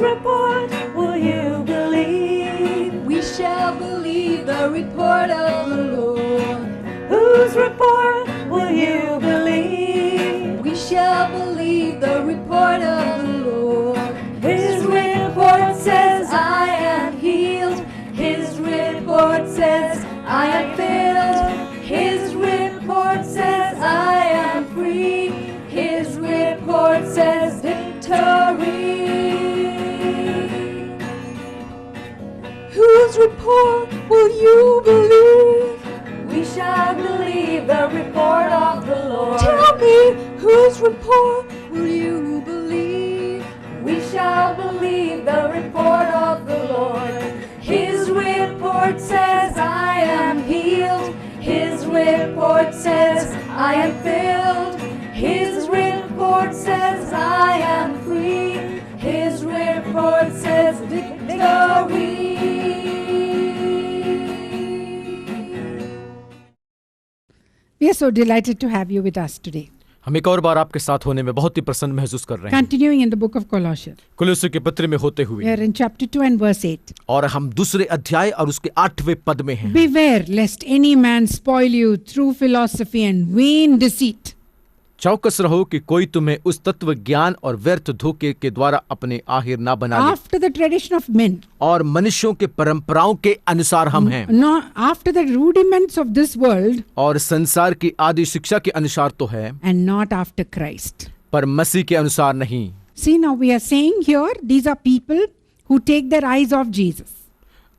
Whose report will you believe? We shall believe the report of the Lord. Whose report will you believe? We shall believe the report of the Lord. His report says I am healed. His report says I am filled. His report says I am free. His report says victory. Whose report will you believe? We shall believe the report of the Lord. Tell me, whose report will you believe? We shall believe the report of the Lord. His report says I am healed. His report says I am filled. His report says I am free. His report says victory. We are so delighted to have you with us today. हम एक और बार आपके साथ होने में बहुत ही प्रसन्न महसूस कर रहे हैं। Continuing in the book of Colossians. कुलोस्सियों के पत्र में होते We हुए are in chapter 2 and verse 8. और हम दूसरे अध्याय और उसके 8वें पद में हैं। Beware lest any man spoil you through philosophy and vain deceit. चौकस रहो कि कोई तुम्हें उस तत्व ज्ञान और व्यर्थ धोखे के द्वारा अपने आहिर ना बना ले। After the tradition of men. और मनुष्यों के परंपराओं के अनुसार हम हैं। Not after the rudiments of this world. और संसार की आदि शिक्षा के अनुसार तो है, And not after Christ. पर मसीह के अनुसार नहीं। See, now we are saying here, these are people who take their eyes off Jesus.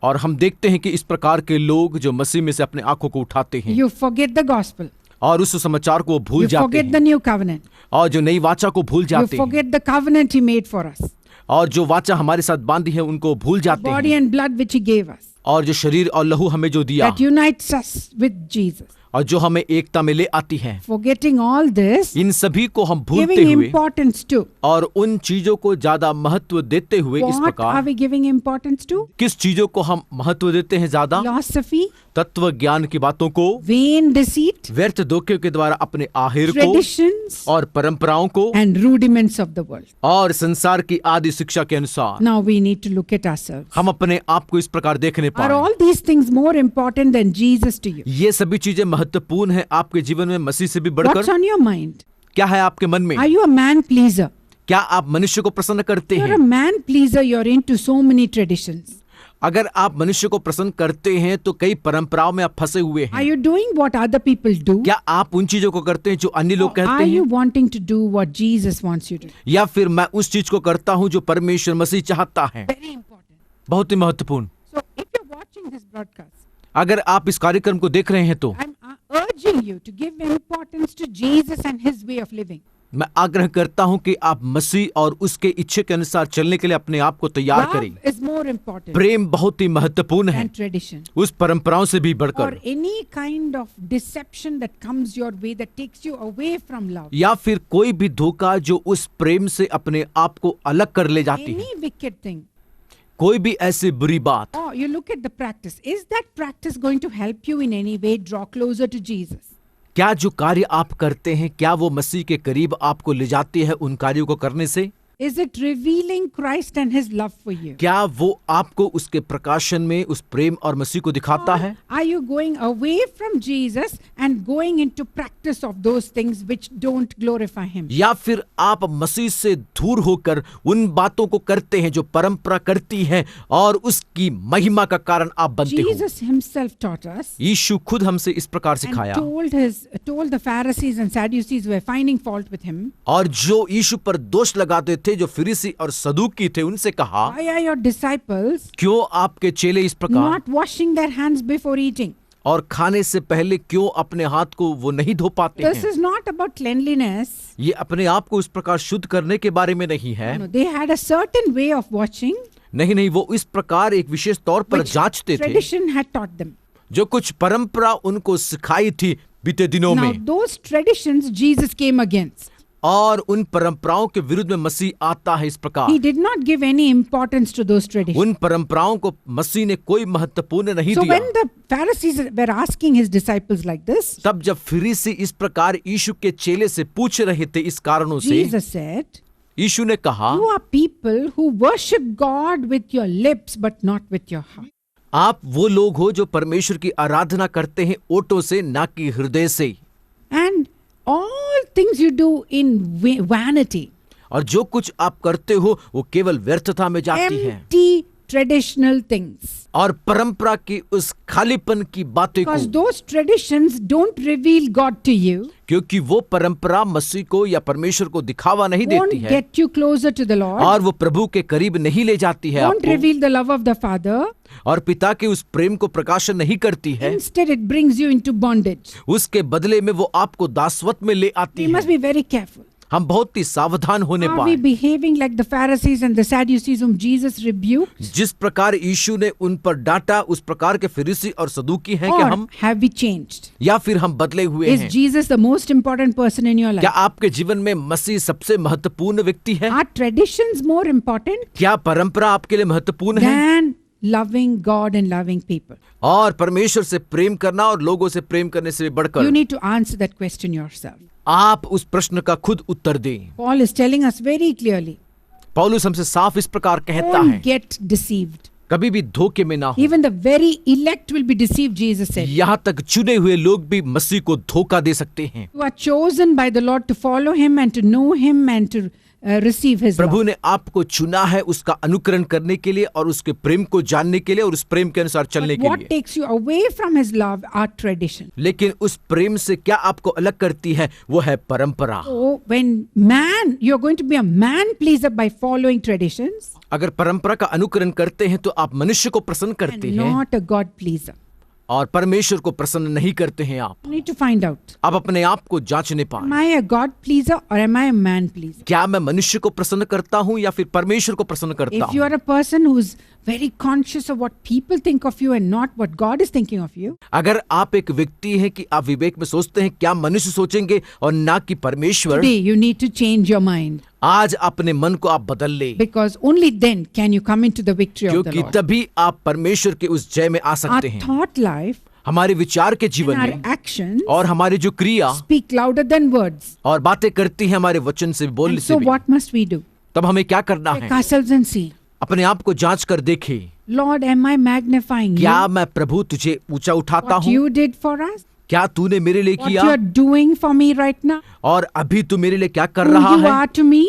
और हम देखते हैं कि इस प्रकार के लोग जो मसीह में से अपने आंखों को उठाते हैं You forget the gospel. और उस समाचार को भूल You जाते forget the हैं new covenant. और जो नई वाचा को भूल You जाते हैं forget the covenant he made for us. और जो वाचा हमारे साथ बांधी है उनको भूल जाते Body हैं and blood which he gave us. और जो शरीर और लहू हमें जो दिया That unites us with Jesus. और जो हमें एकता में ले आती है, Forgetting all this, इन सभी को हम भूलते giving हुए importance to. और उन चीजों को ज्यादा महत्व देते हुए इस What are प्रकार we giving importance to? किस चीजों को हम महत्व देते हैं ज्यादा? Philosophy, तत्व ज्ञान की बातों को, vain deceit, व्यर्थ धोखे के द्वारा अपने आहिर को traditions, और परंपराओं को and rudiments of the world. और संसार की आदि शिक्षा के अनुसार Now we need to look at ourselves. हम अपने आप को इस प्रकार देखने Are पाए। all these things more important than Jesus to you? ये सभी चीजें महत्वपूर्ण है आपके जीवन में मसीह से भी What's बढ़कर? on your mind? क्या है आपके मन में? Are you a man pleaser? क्या आप मनुष्य को प्रसन्न करते You're a हैं? man pleaser, you're into so many traditions. अगर आप मनुष्य को प्रसन्न करते हैं तो कई परंपराओं में आप फंसे हुए Are हैं। you doing what other people do? क्या आप उन चीजों को करते हैं जो अन्य लोग Or कहते are you हैं, wanting to do what Jesus wants you to do? या फिर मैं उस चीज को करता हूं जो परमेश्वर मसीह चाहता है? Very important. बहुत ही महत्वपूर्ण। So if you're watching this broadcast, अगर आप इस कार्यक्रम को देख रहे हैं तो I'm urging you to give importance to Jesus and his way of living. मैं आग्रह करता हूं कि आप मसीह और उसके इच्छे के अनुसार चलने के लिए अपने आप को तैयार Love करें। is more important प्रेम बहुत ही महत्वपूर्ण है than tradition. उस परंपराओं से भी Or बढ़कर, any kind of deception that comes your way that takes you away from love. या फिर कोई भी धोखा जो उस प्रेम से अपने आप को अलग कर ले जाती है। Any wicked thing. कोई भी ऐसी बुरी बात, Oh, you look at the practice. Is that practice going to help you in any way draw closer to Jesus? क्या जो कार्य आप करते हैं क्या वो मसीह के करीब आपको ले जाती है उन कार्यों को करने से? Is it revealing Christ and his love for you? क्या वो आपको उसके प्रकाशन में उस प्रेम और मसीह को दिखाता है? Are you going away from Jesus and going into practice of those things which don't glorify him? या फिर आप मसीह से दूर होकर उन बातों को करते हैं जो परंपरा करती है और उसकी महिमा का कारण आप बनते हो? Jesus himself taught us यीशु खुद हमसे इस प्रकार and सिखाया, told the Pharisees and Sadducees who were finding fault with him. और जो यीशु पर दोष लगाते थे, जो फरीसी और सदूकी थे, उनसे कहा, Why are your disciples क्यों आपके चेले इस प्रकार not washing their hands before eating? और खाने से पहले क्यों अपने हाथ को वो नहीं धो पाते This हैं? is not about cleanliness. ये अपने आप को इस प्रकार शुद्ध करने के बारे में नहीं है। No, they had a certain way of washing नहीं, वो इस प्रकार एक विशेष तौर पर which जांचते थे, tradition had taught them. जो कुछ परंपरा उनको सिखाई थी बीते दिनों Now में, those traditions Jesus came against. और उन परंपराओं के विरुद्ध में मसीह आता है इस प्रकार। He did not give any importance to those traditions. उन परंपराओं को मसीह ने कोई महत्वपूर्ण नहीं So दिया। when the Pharisees were asking his disciples like this, तब जब फरीसी इस प्रकार यीशु के चेले से पूछ रहे थे इस कारणों से, Jesus said, यीशु ने कहा, You are people who worship God with your lips but not with your heart. आप वो लोग हो जो परमेश्वर की आराधना करते हैं ओठों से, ना कि हृदय से। And all things you do in vanity, और जो कुछ आप करते हो वो केवल व्यर्थता में जाती है, empty traditional things. और परंपरा की उस खालीपन की बातें Because को, those traditions don't reveal God to you, क्योंकि वो परंपरा मसीह को या परमेश्वर को दिखावा नहीं won't देती है, get you closer to the Lord, और वो प्रभु के करीब नहीं ले जाती है won't आपको, reveal the love of the Father. और पिता के उस प्रेम को प्रकाशन नहीं करती है। Instead, it brings you into bondage. उसके बदले में वो आपको दासवत में ले आती We must है। be very careful. हम बहुत ही सावधान होने Are we पाए। behaving like the Pharisees and the Sadducees whom Jesus rebuked? जिस प्रकार यीशु ने उन पर डांटा, उस प्रकार के फरीसी और सदूकी हैं कि Or हम, have we changed? या फिर हम बदले हुए Is हैं? Jesus the most important person in your क्या life? आपके जीवन में मसीह सबसे महत्वपूर्ण व्यक्ति है? Are traditions more important क्या परंपरा आपके लिए महत्वपूर्ण है? than loving God and loving people? और परमेश्वर से प्रेम करना और लोगों से प्रेम करने से You बढ़कर need to answer that question yourself. आप उस प्रश्न का खुद उत्तर दें। Paul is telling us very clearly, पौलुस हमसे साफ इस प्रकार कहता है, don't get deceived. कभी भी धोखे में ना हो। Even the very elect will be deceived, Jesus said. यहाँ तक चुने हुए लोग भी मसीह को धोखा दे सकते हैं। You are chosen by the Lord to follow him and to know him and to receive his Prabhu love. ने आपको चुना है उसका अनुकरण करने के लिए और उसके प्रेम को जानने के लिए और उस प्रेम के अनुसार चलने But के what लिए। takes you away from his love are tradition. लेकिन उस प्रेम से क्या आपको अलग करती है, वो है परंपरा। So when you're going to be a man pleaser by following traditions अगर परंपरा का अनुकरण करते हैं तो आप मनुष्य को प्रसन्न and करते हैं not a God pleaser. और परमेश्वर को प्रसन्न नहीं करते हैं। आप You need to find out, आप अपने आप को जांचने am पाए, I a God pleaser or am I a man pleaser? क्या मैं मनुष्य को प्रसन्न करता हूँ या फिर परमेश्वर को प्रसन्न करता If you हूँ? are a person who's very conscious of what people think of you and not what God is thinking of you, अगर आप एक व्यक्ति हैं कि आप विवेक में सोचते हैं क्या मनुष्य सोचेंगे और ना कि परमेश्वर, today you need to change your mind, आज अपने मन को आप बदल ले, because only then can you come into the victory of the क्योंकि Lord. तभी आप परमेश्वर के उस जय में आ Our सकते हैं। thought life हमारे विचार के and जीवन our में actions और हमारी जो क्रिया speak louder than words. और बातें करती हैं हमारे वचन से, बोलने And से so भी। what must we do? तब हमें क्या करना Check है? ourselves and see, अपने आप को जांच कर देखे, Lord, am I magnifying क्या you? मैं प्रभु तुझे ऊंचा उठाता What हूँ? you did for us? क्या तूने मेरे लिए What किया you're doing for me right now? और अभी तू मेरे लिए क्या कर Who रहा you है? are to me?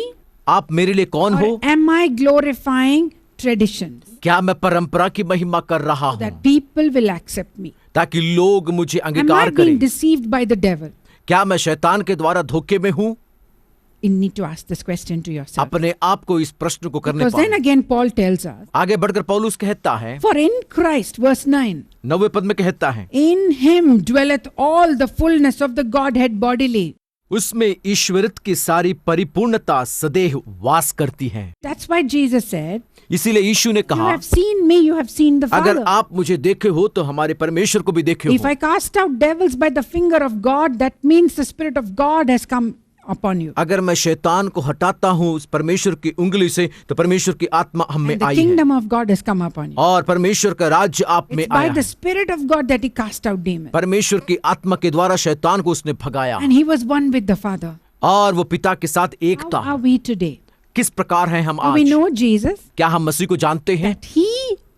आप मेरे लिए कौन हो? Or am I glorifying traditions क्या मैं परंपरा की महिमा कर रहा हूँ that people will accept me? ताकि लोग मुझे Am I अंगीकार being करें? deceived by the devil? क्या मैं शैतान के द्वारा धोखे में हूँ? You need to ask this question to yourself. अपने आप को इस प्रश्न को करने Because then पाए। again Paul tells us, आगे बढ़कर पौलुस कहता है, for in Christ, verse 9, 9वें पद में कहता है, in him dwelleth all the fullness of the Godhead bodily. उसमें ईश्वरत्व की सारी परिपूर्णता सदैव वास करती है। That's why Jesus said, इसीलिए यीशु ने you कहा, have seen me, you have seen the अगर Father. आप मुझे देखे हो तो हमारे परमेश्वर को भी देखे If हो। I cast out devils by the finger of God, that means the Spirit of God has come upon you. अगर मैं शैतान को हटाता हूँ उस परमेश्वर की उंगली से तो परमेश्वर की आत्मा हम में And the आई है kingdom of God has come upon you. और परमेश्वर का राज्य आप में It's by आया the है। Spirit of God that he cast out demons. परमेश्वर की आत्मा के द्वारा शैतान को उसने भगाया And he was one with the Father. और वो पिता के साथ एक How था। are we today? किस प्रकार हैं हम Do we आज? know Jesus? क्या हम मसीह को जानते हैं? That he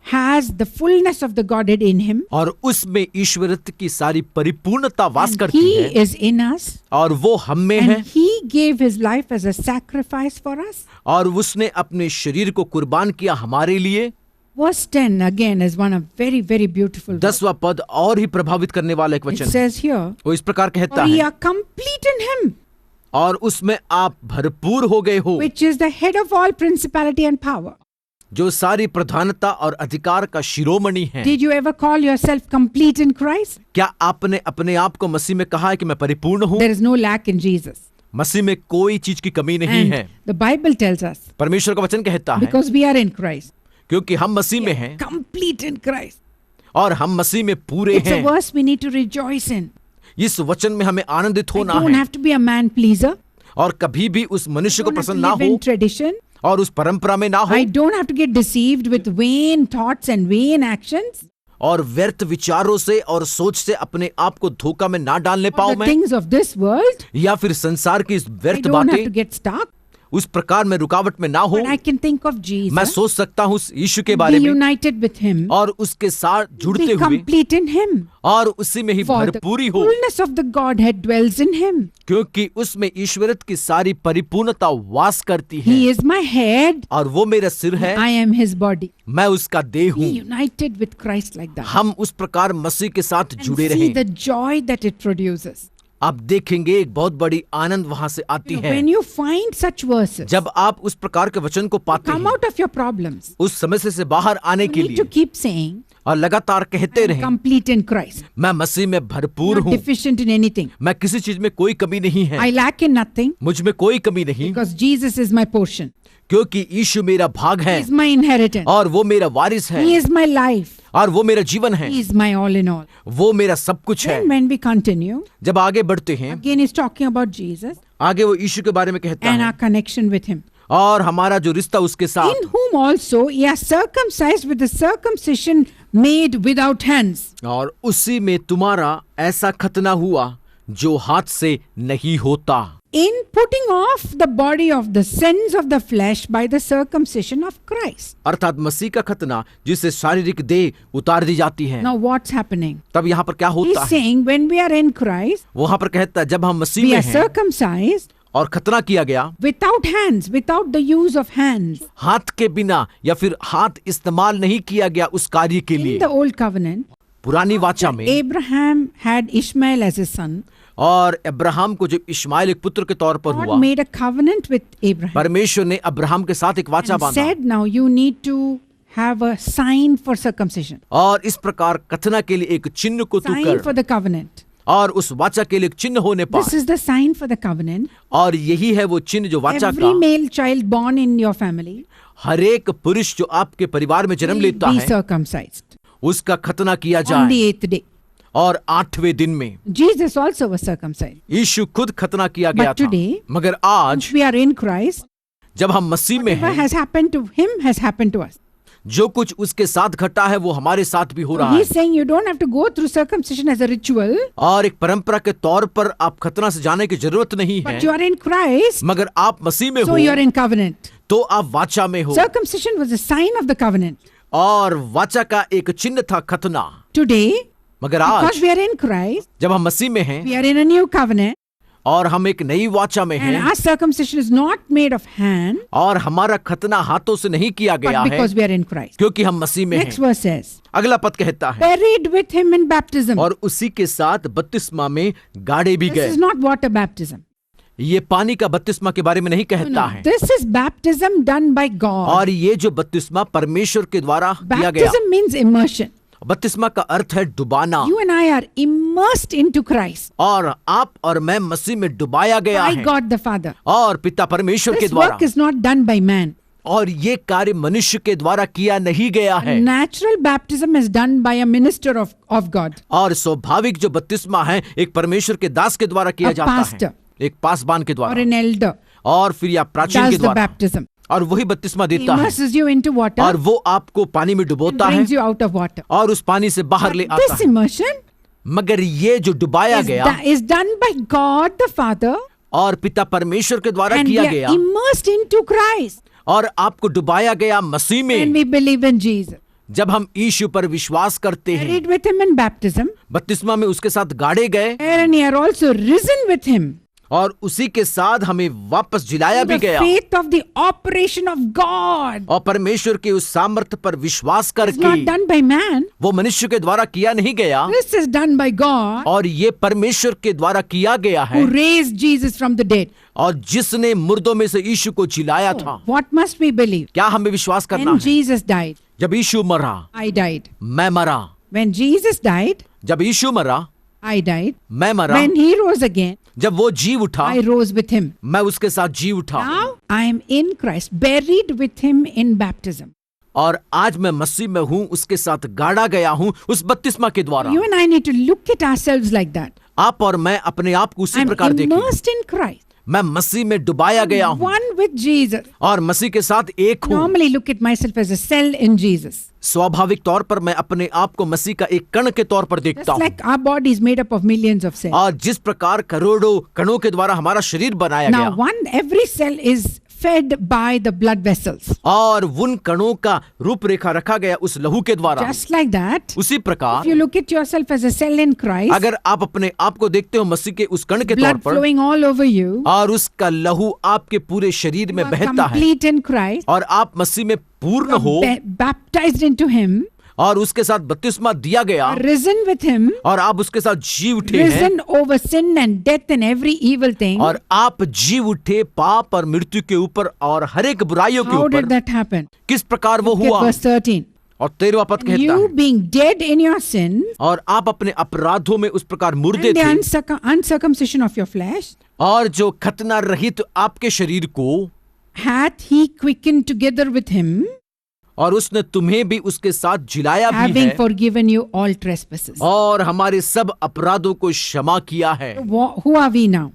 has the fullness of the Godhead in him. और उसमें ईश्वरत्व की सारी परिपूर्णता वास And करती he है is in us. और वो हम में है And he gave his life as a sacrifice for us. और उसने अपने शरीर को कुर्बान किया हमारे लिए। Verse 10 again is one of very, very beautiful. 10वां पद और ही प्रभावित करने वाला एक It वचन है। says here, वो इस प्रकार कहता for ye है, are complete in him, और उसमें आप भरपूर हो गए हो, which is the head of all principality and power. जो सारी प्रधानता और अधिकार का शिरोमणि है। Did you ever call yourself complete in Christ? क्या आपने अपने आप को मसीह में कहा है कि मैं परिपूर्ण हूँ? There is no lack in Jesus. मसीह में कोई चीज की कमी नहीं And है। the Bible tells us, परमेश्वर का वचन कहता है, because we are in Christ, क्योंकि हम मसीह में हैं complete in Christ. और हम मसीह में पूरे It's a हैं। verse we need to rejoice in. इस वचन में हमें आनंदित I होना don't है have to be a man pleaser. और कभी भी उस मनुष्य को I don't have to पसंद ना live in हो tradition. और उस परंपरा में ना हो I don't have to get deceived with vain thoughts and vain actions. और व्यर्थ विचारों से और सोच से अपने आप को धोखा में ना डालने For पाऊं the मैं, things of this world, या फिर संसार की इस I व्यर्थ don't have to बातें get stuck. उस प्रकार मैं रुकावट में ना हो। But I can think of मैं Jesus, सोच सकता हूँ उस यीशु के be बारे में united with him, और उसके साथ जुड़ते be हुए complete in him. और उसी में ही For the भरपूरी हो, fullness of the Godhead dwells in him. क्योंकि उसमें ईश्वरत्व की सारी परिपूर्णता वास करती है। He is my head, और वो मेरा सिर है, I am his body. मैं उसका देह Be हूँ। united with Christ like that. हम उस प्रकार मसीह के साथ And जुड़े see रहें। the joy that it produces. आप देखेंगे एक बहुत बड़ी आनंद वहां से आती You know, है when you find such verses, जब आप उस प्रकार के वचन को पाते come हैं। out of your problems. उस समस्या से बाहर आने You के need to लिए keep saying, और लगातार कहते I'm रहें, complete in Christ. मैं मसीह में भरपूर Not हूँ, deficient in anything. मैं किसी चीज में कोई कमी नहीं है, I lack in nothing मुझ में कोई कमी नहीं, because Jesus is my portion. क्योंकि यीशु मेरा भाग He है is my inheritance. और वो मेरा वारिस है He is my life. और वो मेरा जीवन है, He is my all in all. वो मेरा सब कुछ है। Then when we continue, जब आगे बढ़ते हैं, again he's talking about Jesus आगे वो यीशु के बारे में कहता and है our connection with him. और हमारा जो रिश्ता उसके साथ, In whom also ye are circumcised with the circumcision made without hands. और उसी में तुम्हारा ऐसा खतना हुआ जो हाथ से नहीं होता, In putting off the body of the sins of the flesh by the circumcision of Christ. अर्थात मसीह का खतना जिससे शारीरिक देह उतार दी जाती है। Now what's happening? तब यहाँ पर क्या He's होता है? saying when we are in Christ, वहां पर कहता है जब हम मसीह we में are हैं circumcised और खतना किया गया without hands, without the use of hands. हाथ के बिना या फिर हाथ इस्तेमाल नहीं किया गया उस कार्य के In लिए। the old covenant, पुरानी वाचा में Abraham had Ishmael as his son. और अब्राहम को जब इश्माइल एक पुत्र के तौर पर God हुआ, made a covenant with Abraham परमेश्वर ने अब्राहम के साथ एक वाचा and बांधा said, now you need to have a sign for circumcision. और इस प्रकार खतना के लिए एक चिन्ह को तू Sign कर, for the covenant. और उस वाचा के लिए एक चिन्ह होने This पाए। is the sign for the covenant. और यही है वो चिन्ह जो वाचा Every का male child born in your family हर एक पुरुष जो आपके परिवार में जन्म will लेता be है circumcised उसका खतना किया on जाए। the 8th day. और 8वें दिन में Jesus also was circumcised. यीशु खुद खतना किया गया But था। today, मगर आज We are in Christ. जब हम मसीह में Whatever हैं, has happened to him has happened to us. जो कुछ उसके साथ घटा है वो हमारे साथ भी हो So रहा है। he's saying you don't have to go through circumcision as a ritual, और एक परंपरा के तौर पर आप खतना से जाने की जरूरत नहीं है, but you are in Christ, मगर आप मसीह में so हो you are in covenant. तो आप वाचा में हो। Circumcision was a sign of the covenant. और वाचा का एक चिन्ह था खतना। Today, मगर because आज we are in Christ, जब हम मसीह में हैं we are in a new covenant, और हम एक नई वाचा में and हैं our circumcision is not made of hand, और हमारा खतना हाथों से नहीं किया गया but है because we are in Christ. क्योंकि हम मसीह में Next हैं। verse says, अगला पद कहता है buried with him in baptism. और उसी के साथ बपतिस्मा में गाड़े भी This गए। is not water baptism. ये पानी का बपतिस्मा के बारे में नहीं कहता है, This is baptism done by God. और ये जो बपतिस्मा परमेश्वर के द्वारा किया गया। Baptism means immersion. बपतिस्मा का अर्थ है डुबाना, You and I are immersed into Christ और आप और मैं मसीह में डुबाया गया by है God the Father. और पिता परमेश्वर के This द्वारा। work is not done by man. और ये कार्य मनुष्य के द्वारा किया नहीं गया है। Natural baptism is done by a minister of God. और स्वाभाविक जो बपतिस्मा है एक परमेश्वर के दास के द्वारा किया A जाता pastor. है, एक पासबान के Or द्वारा, an elder और फिर या प्राचीन does के the द्वारा, baptism. और वही बपतिस्मा He देता है immerses you into water और वो आपको पानी में and डुबोता है brings you out of water. और उस पानी से बाहर ले आता This है। immersion मगर ये जो डुबाया गया is done by God the Father, और पिता परमेश्वर के द्वारा and we किया are गया immersed into Christ और आपको डुबाया गया मसीह when में। we believe in Jesus. जब हम यीशु पर विश्वास करते हैं, Buried with him in baptism, बपतिस्मा में उसके साथ गाड़े गए and ye are also risen with him. और उसी के साथ हमें वापस जिलाया भी The गया faith of the operation of God और परमेश्वर के उस सामर्थ्य पर विश्वास is करके not done by man. वो मनुष्य के द्वारा किया नहीं गया This is done by God और ये परमेश्वर के द्वारा किया गया है, who raised Jesus from the dead. और जिसने मुर्दों में से यीशु को जिलाया था। What must we believe? क्या हमें विश्वास करना When है? Jesus died, जब यीशु मरा I died. मैं मरा, When Jesus died, जब यीशु मरा I died. मैं मरा, When he rose again, जब वो जी उठा I rose with him. मैं उसके साथ जी उठा। Now I am in Christ, buried with him in baptism. और आज मैं मसीह में हूँ, उसके साथ गाड़ा गया हूँ उस बपतिस्मा के द्वारा। You and I need to look at ourselves like that. आप और मैं अपने आप को उसी I'm प्रकार देखें। immersed in Christ, मैं मसीह में डुबाया गया हूँ one with Jesus. और मसीह के साथ एक हूँ। Normally look at myself as a cell in Jesus. स्वाभाविक तौर पर मैं अपने आप को मसीह का एक कण के तौर पर देखता Just हूँ। like our body is made up of millions of cells. और जिस प्रकार करोड़ों कणों के द्वारा हमारा शरीर बनाया Now गया, every cell is fed by the blood vessels. और उन कणों का रूपरेखा रखा गया उस लहू के द्वारा। Just like that, उसी if प्रकार you look at yourself as a cell in Christ, अगर आप अपने आप को देखते हो मसीह के उस कण के तौर blood पर, flowing all over you, और उसका लहू आपके पूरे शरीर में you are बहता है, complete in Christ, और आप मसीह में पूर्ण हो, baptized into Him, और उसके साथ बपतिस्मा दिया गया, risen with Him, और आप उसके साथ जी उठे हैं, risen over sin and death and every evil thing. और आप जी उठे पाप और मृत्यु के ऊपर और हर एक बुराइयों के How did ऊपर। that happen? किस प्रकार वो Look at हुआ? verse 13. और 13वां पद कहता You है, being dead in your sin और आप अपने अपराधों में उस प्रकार मुर्दे and the थे, uncircumcision of your flesh, और जो खतना रहित आपके शरीर को, hath He quickened together with Him, और उसने तुम्हें भी उसके साथ जिलाया भी having है, forgiven you all trespasses. और हमारे सब अपराधों को क्षमा किया है। Who are we now?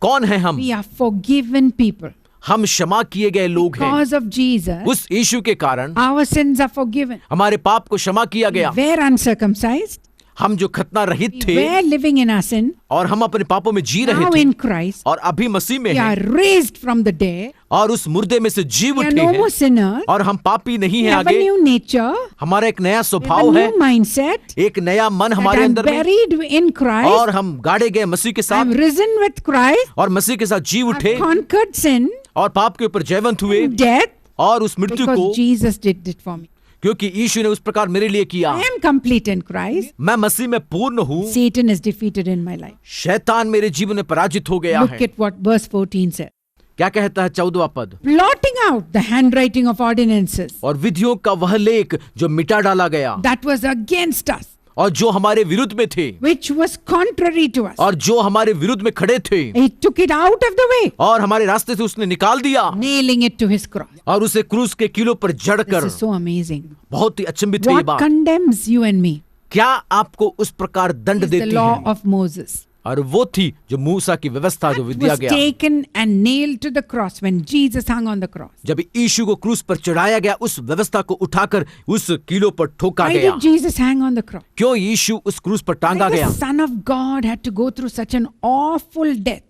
कौन है हम? We are forgiven people. हम क्षमा किए गए लोग हैं। Because of Jesus, उस यीशु के कारण our sins are forgiven. हमारे पाप को क्षमा किया गया। We're uncircumcised. हम जो खतना रहित थे We're living in our sin. और हम अपने पापों में जी रहे Now थे, in Christ, और अभी मसीह में we are हैं, raised from the dead. और उस मुर्दे में से जी We are उठे no more हैं, sinners. और हम पापी नहीं We हैं have a आगे। new nature. हमारा एक नया We have a स्वभाव है, new mindset. एक नया मन That हमारे I'm अंदर में, buried in Christ. और हम गाड़े गए मसीह के I'm साथ, risen with Christ. और मसीह के साथ जी उठे, I've conquered sin, और पाप के ऊपर जयवंत हुए, death, और उस मृत्यु को, because Jesus did it for me. क्योंकि यीशु ने उस प्रकार मेरे लिए किया। I am complete in Christ. मैं मसीह में पूर्ण हूँ, Satan is defeated in my life. शैतान मेरे जीवन में पराजित हो गया Look है। at what verse 14 says. क्या कहता है 14वां पद? Blotting out the handwriting of ordinances और विधियों का वह लेख जो मिटा डाला गया, that was against us, और जो हमारे विरुद्ध में थे, which was contrary to us. और जो हमारे विरुद्ध में खड़े थे, He took it out of the way, और हमारे रास्ते से उसने निकाल दिया, nailing it to His cross. और उसे क्रूस के कीलों पर जड़कर। This is so amazing. बहुत ही अचंभित है ये What बात। condemns you and me क्या आपको उस प्रकार दंड is the देती law है? of Moses. और वो थी जो मूसा की व्यवस्था जो That दिया was गया, taken and nailed to the cross when Jesus hung on the cross. जब यीशु को क्रूस पर चढ़ाया गया, उस व्यवस्था को उठाकर उस कीलों पर ठोका Why गया। did Jesus hang on the cross? क्यों यीशु उस क्रूस पर टांगा Why गया? the Son of God had to go through such an awful death?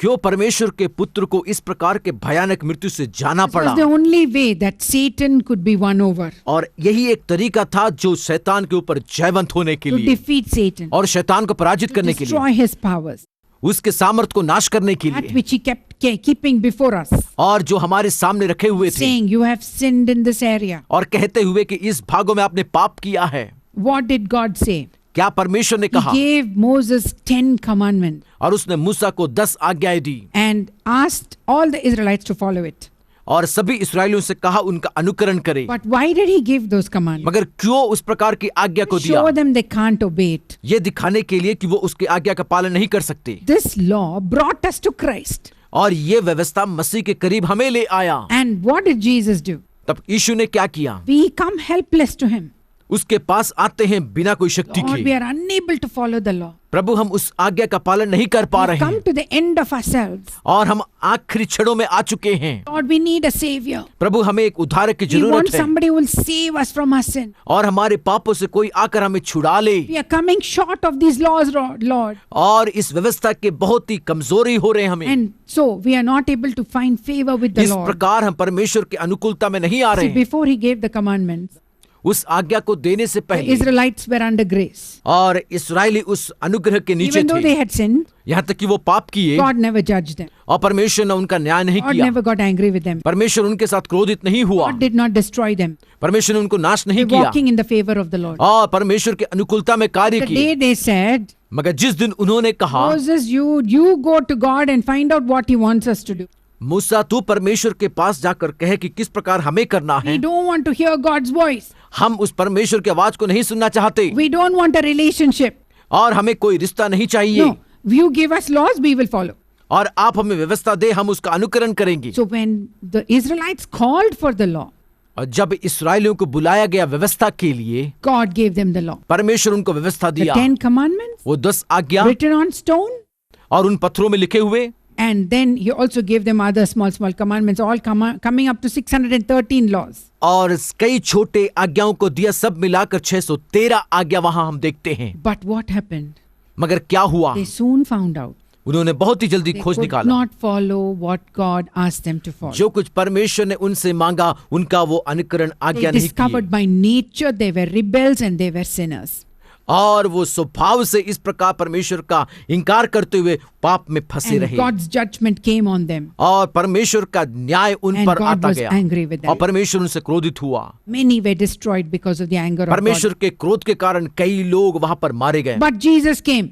क्यों परमेश्वर के पुत्र को इस प्रकार के भयानक मृत्यु से जाना This पड़ा? was the only way that Satan could be won over, और यही एक तरीका था जो शैतान के ऊपर जयवंत होने के to लिए, defeat Satan, और शैतान को पराजित to करने के लिए, destroy his powers, उसके सामर्थ को नाश करने के that लिए, which he kept keeping before us, और जो हमारे सामने रखे हुए थे, saying, "You have sinned in this area." और कहते हुए कि इस भागों में आपने पाप किया है। What did God say? क्या परमेश्वर ने He कहा? gave Moses 10 commandments और उसने मूसा को 10 आज्ञाएं दी, and asked all the Israelites to follow it. और सभी इस्राएलियों से कहा उनका अनुकरण करें। But why did he give those commandments? मगर क्यों उस प्रकार की आज्ञा को दिया? Show them they can't obey it. ये दिखाने के लिए कि वो उसकी आज्ञा का पालन नहीं कर सकते। This law brought us to Christ. और ये व्यवस्था मसीह के करीब हमें ले आया। And what did Jesus do? तब यीशु ने क्या किया? We come helpless to him. उसके पास आते हैं बिना कोई शक्ति Lord, we के। are unable to follow the law. प्रभु, हम उस आज्ञा का पालन नहीं कर पा We रहे come हैं, to the end of ourselves. और हम आखिरी क्षणों में आ चुके हैं। Lord, we need a savior. प्रभु, हमें एक उद्धारक की We want जरूरत है, somebody who will save us from our sin. और हमारे पापों से कोई आकर हमें छुड़ा ले। We are coming short of these laws, Lord. और इस व्यवस्था के बहुत ही कमजोरी हो रहे हैं हमें। And so we are not able to find favor with the इस Lord. प्रकार हम परमेश्वर की अनुकूलता में नहीं आ See, रहे हैं। before he gave the commandments, उस आज्ञा को देने से the पहले Israelites were under grace. और इस्राएली उस अनुग्रह के नीचे Even though they थे, had sinned, यहाँ तक कि वो पाप किए, God never judged them. और परमेश्वर ने उनका न्याय नहीं God किया। never got angry with them. परमेश्वर उनके साथ क्रोधित नहीं हुआ। God did not destroy them. परमेश्वर ने उनको नाश नहीं They're किया, walking in the favor of the Lord. और परमेश्वर के अनुकूलता में कार्य The किए। day they said, मगर जिस दिन उन्होंने कहा, Moses, you go to God and find out what he wants us to do. मूसा, तू परमेश्वर के पास जाकर कहे कि किस प्रकार हमें करना है। We don't want to hear God's voice. हम उस परमेश्वर की आवाज को नहीं सुनना चाहते, We don't want a relationship. और हमें कोई रिश्ता नहीं चाहिए। No. You give us laws, we will follow. और आप हमें व्यवस्था दे, हम उसका अनुकरण करेंगे। So when the Israelites called for the law, और जब इस्राएलियों को बुलाया गया व्यवस्था के लिए, God gave them the law. परमेश्वर उनको व्यवस्था The दिया, 10 commandments वो 10 आज्ञा, written on stone. और उन पत्थरों में लिखे हुए, And then he also gave them other small commandments, all coming up to 613 laws. और कई छोटे आज्ञाओं को दिया, सब मिलाकर 613 आज्ञा वहां हम देखते हैं। But what happened? मगर क्या हुआ? They soon found out उन्होंने बहुत ही जल्दी They खोज could निकाला। not follow what God asked them to follow. जो कुछ परमेश्वर ने उनसे मांगा उनका वो अनुकरण They आज्ञा नहीं discovered किए, by nature they were rebels and they were sinners. और वो स्वभाव से इस प्रकार परमेश्वर का इनकार करते हुए पाप में फंसे And रहे, God's judgment came on them. और परमेश्वर का न्याय उन And पर God आता was गया, angry with them. और परमेश्वर उनसे क्रोधित हुआ। Many were destroyed because of the anger of God. परमेश्वर के क्रोध के कारण कई लोग वहां पर मारे गए। But Jesus came.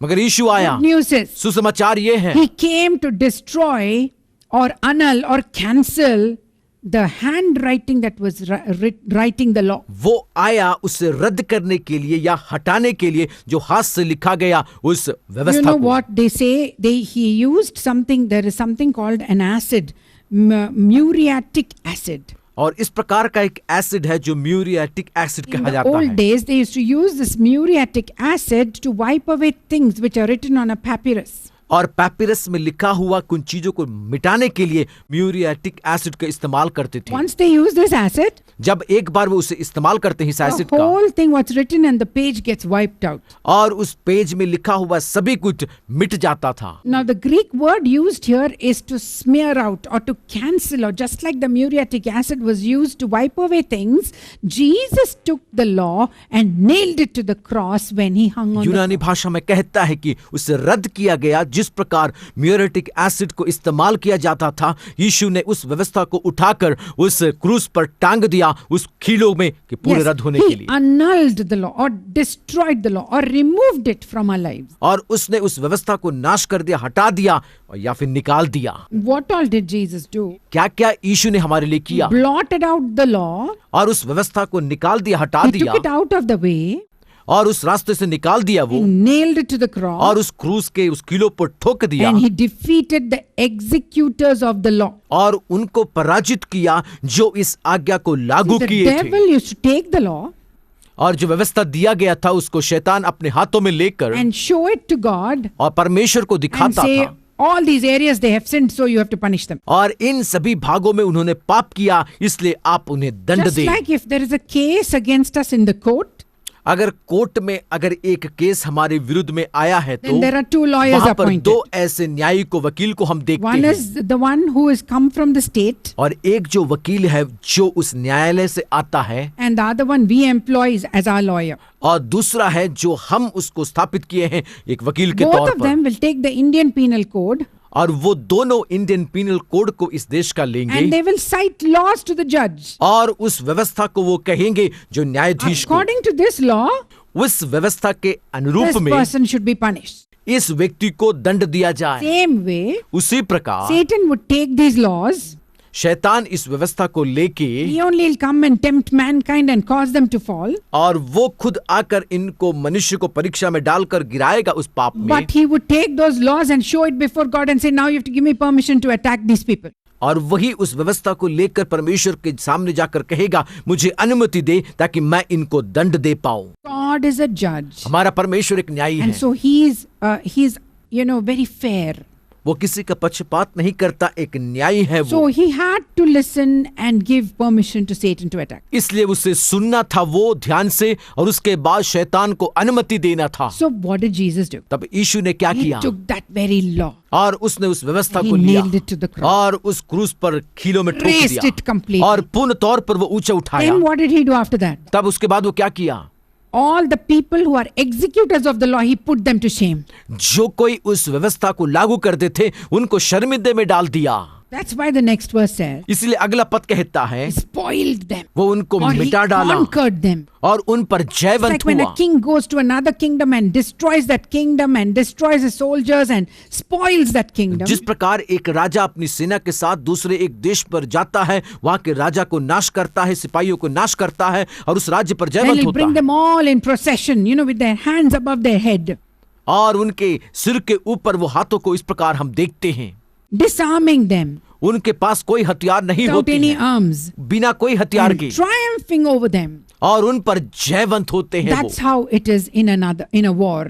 मगर यीशु आया। Good news is, सुसमाचार ये है, He came to destroy or annul or cancel the handwriting that was writing the law. वो आया उसे रद्द करने के लिए या हटाने के लिए जो हाथ से लिखा गया उस You व्यवस्था know को। what they say? He used something, there is something called an acid, muriatic acid. और इस प्रकार का एक एसिड है जो म्यूरियाटिक एसिड In कहा the जाता old है। days, they used to use this muriatic acid to wipe away things which are written on a papyrus. और पैपिरस में लिखा हुआ कुछ चीजों को मिटाने के लिए म्यूरियाटिक एसिड का इस्तेमाल करते थे। Once they use this acid, जब एक बार वो उसे इस्तेमाल करते हैं इस the एसिड का, whole thing what's written on the page gets wiped out. और उस पेज में लिखा हुआ सभी कुछ मिट जाता था। Now the Greek word used here is to smear out or to cancel, or just like the muriatic acid was used to wipe away things, Jesus took the law and nailed it to the cross when he hung on the यूनानी भाषा में कहता है कि उसे रद्द किया गया। जिस प्रकार म्यूरियाटिक एसिड को इस्तेमाल किया जाता था, यीशु ने उस व्यवस्था को उठाकर उस क्रूस पर टांग दिया उस खीलों में कि पूरे रद्द होने के he लिए, annulled the law or destroyed the law or removed it from our lives. और उसने उस व्यवस्था को नाश कर दिया, हटा दिया और या फिर निकाल दिया। What all did Jesus do? क्या क्या यीशु ने हमारे लिए किया? Blotted out the law. और उस व्यवस्था को निकाल दिया, हटा He दिया, took it out of the way. और उस रास्ते से निकाल दिया वो, He nailed it to the cross. और उस क्रूस के उस कीलों पर ठोक दिया, And he defeated the executors of the law. और उनको पराजित किया जो इस आज्ञा को लागू The किए थे। devil used to take the law और जो व्यवस्था दिया गया था उसको शैतान अपने हाथों में लेकर and show it to God और परमेश्वर को and दिखाता say, था, all these areas they have sinned, so you have to punish them. और इन सभी भागों में उन्होंने पाप किया, इसलिए आप उन्हें दंड Just दें। like if there is a case against us in the court, अगर कोर्ट में अगर एक केस हमारे विरुद्ध में आया है तो then there are two lawyers वहां पर appointed. दो ऐसे न्यायी को, वकील को हम देखते One हैं, is the one who has come from the state, और एक जो वकील है जो उस न्यायालय से आता है, and the other one we employ as our lawyer. और दूसरा है जो हम उसको स्थापित किए हैं एक वकील के Both तौर of पर, them will take the Indian Penal Code और वो दोनों इंडियन पीनल कोड को इस देश का and लेंगे they will cite laws to the judge. और उस व्यवस्था को वो कहेंगे जो न्यायाधीश को, According to this law, उस व्यवस्था के अनुरूप this में person should be punished. इस व्यक्ति को दंड दिया जाए। Same way, उसी प्रकार Satan would take these laws. शैतान इस व्यवस्था को लेके He only will come and tempt mankind and cause them to fall. और वो खुद आकर इनको मनुष्य को परीक्षा में डालकर गिराएगा उस पाप में, But he would take those laws and show it before God and say, now you have to give me permission to attack these people. और वही उस व्यवस्था को लेकर परमेश्वर के सामने जाकर कहेगा मुझे अनुमति दे ताकि मैं इनको दंड दे पाऊं। God is a judge. हमारा परमेश्वर एक न्यायी And है, so he's very fair. वो किसी का पक्षपात नहीं करता, एक न्यायी है वो। So he had to listen and give permission to Satan to attack. इसलिए उसे सुनना था वो ध्यान से, और उसके बाद शैतान को अनुमति देना था। So what did Jesus do? तब यीशु ने क्या He किया? took that very law, और उसने उस व्यवस्था He को लिया nailed it to the cross. और उस क्रूस पर खीलों में ठोक raised it दिया completely. और पूर्ण तौर पर वो ऊंचा उठाया। Then what did he do after that? तब उसके बाद वो क्या किया? All the people who are executors of the law, he put them to shame. जो कोई उस व्यवस्था को लागू करते थे उनको शर्मिंदे में डाल दिया। That's why the next verse says, इसलिए अगला पद कहता है he spoiled them. वो उनको Or he मिटा डाला conquered them. और उन पर It's जयवंत like when हुआ। a king goes to another kingdom and destroys that kingdom and destroys his soldiers and spoils that kingdom. जिस प्रकार एक राजा अपनी सेना के साथ दूसरे एक देश पर जाता है, वहां के राजा को नाश करता है, सिपाहियों को नाश करता है और उस राज्य पर Then जयवंत he'll होता bring है them all in procession, with their hands above their head, और उनके सिर के ऊपर वो हाथों को इस प्रकार हम देखते हैं। disarming them उनके पास कोई हथियार नहीं without होती any है, arms, बिना कोई हथियार and के, triumphing over them. और उन पर जयवंत होते हैं वो। That's how it is in a war.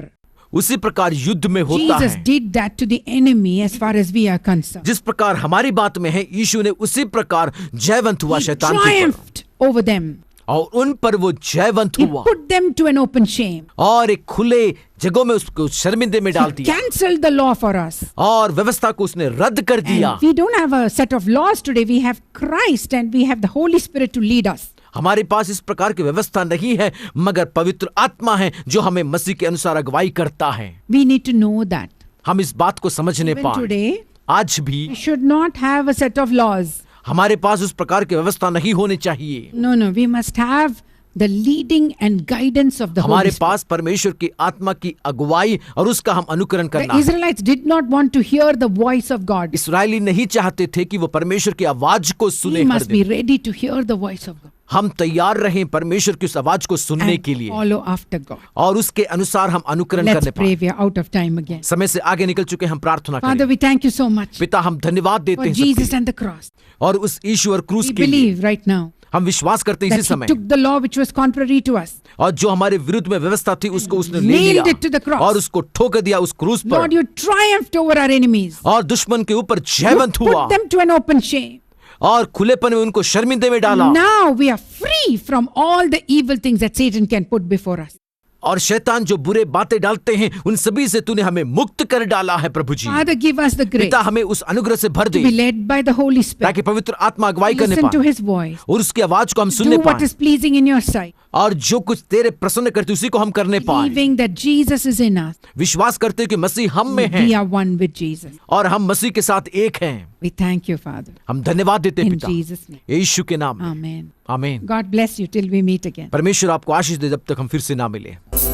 उसी प्रकार युद्ध में होता Jesus है। did that to the enemy as far as we are concerned. जिस प्रकार हमारी बात में है, यीशु ने उसी प्रकार जयवंत हुआ He शैतान के ऊपर triumphed over them. और उन पर वो जयवंत He हुआ put them to an open shame. और एक खुले जगहों में उसको शर्मिंदे में डाल He दिया cancelled the law for us. और व्यवस्था को उसने रद्द कर दिया। And we don't have a set of laws today. We have Christ and we have the Holy Spirit to lead us. हमारे पास इस प्रकार की व्यवस्था नहीं है, मगर पवित्र आत्मा है जो हमें मसीह के अनुसार अगुवाई करता है। We need to know that. हम इस बात को समझने Even पाए। today, आज भी we should not have a set of laws. हमारे पास उस प्रकार की व्यवस्था नहीं होनी चाहिए। No, we must have the leading and guidance of the Holy हमारे Spirit. पास परमेश्वर की आत्मा की अगुवाई और उसका हम अनुकरण करना The है। Israelites did not want to hear the voice of God. इस्राएली नहीं चाहते थे कि वो परमेश्वर की आवाज को सुने We हर must be दिन। ready to hear the voice of God हम तैयार रहें परमेश्वर की उस आवाज को सुनने and के लिए follow after God. और उसके अनुसार हम अनुकरण Let's करने pray. पाए। We are out of time again. समय से आगे निकल चुके, हम प्रार्थना Father, करें। we thank you so much पिता, हम धन्यवाद देते for हैं सबके Jesus लिए and the cross. और उस यीशु और क्रूस We के लिए believe right now हम विश्वास करते हैं that इसी He समय, took the law which was contrary to us. और जो हमारे विरुद्ध में व्यवस्था थी उसको उसने ले Nailed लिया it to the cross. और उसको ठोक दिया उस क्रूस Lord, पर you triumphed over our enemies. और दुश्मन के ऊपर You जयवंत हुआ put them to an open shame. और खुलेपन में उनको शर्मिंदे में डाला Now we are free from all the evil things that Satan can put before us. और शैतान जो बुरे बातें डालते हैं उन सभी से तूने हमें मुक्त कर डाला है प्रभु जी। Father, give us the grace पिता, हमें उस अनुग्रह से भर to be they led by the Holy Spirit. ताकि पवित्र आत्मा अगुवाई करने Listen to पाए His voice. और उसकी आवाज को हम सुनने Do what पाए is pleasing in your sight. और जो कुछ तेरे प्रसन्न करते उसी को हम करने पाए। Believing that Jesus is in us. विश्वास करते हैं कि मसीह हम में We है are one with Jesus. और हम मसीह के साथ एक हैं। We thank you, Father. हम धन्यवाद देते हैं In पिता, Jesus' name. यीशु के नाम में। Amen. आमीन। God bless you till we meet again. परमेश्वर आपको आशीष दे जब तक हम फिर से ना मिले।